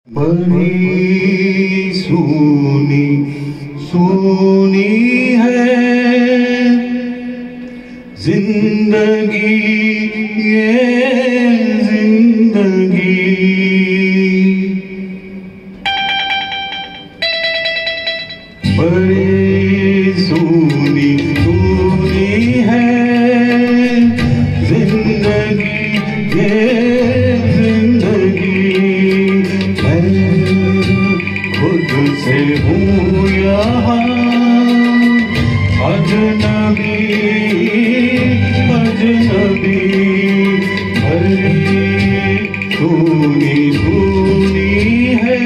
बड़ी सूनी सूनी है जिंदगी, ये जिंदगी। बड़ी सूनी सूनी है जिंदगी, ये से हूँ यहाँ अजनबी अजनबी। बड़ी सूनी सूनी है।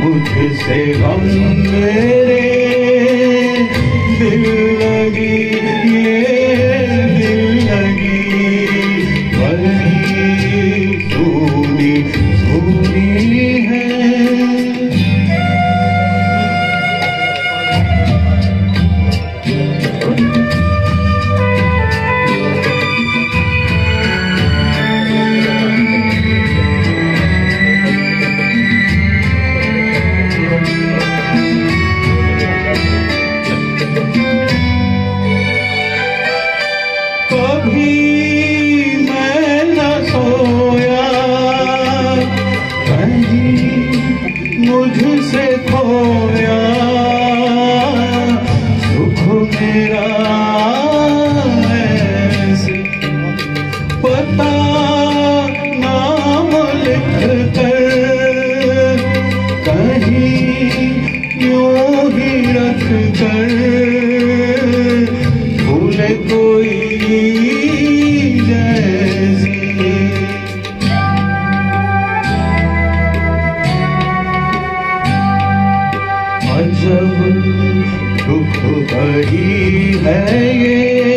मुझसे गम मेरे दिल लगी, ये दिल लगी। बड़ी सूनी सूनी है। कभी मैं न सोया, कहीं मुझसे खोया सुख मेरा ऐसे। पता नाम लिख कर कहीं यूं ही रख कर भूले कोई अजब दुख भरी है ये।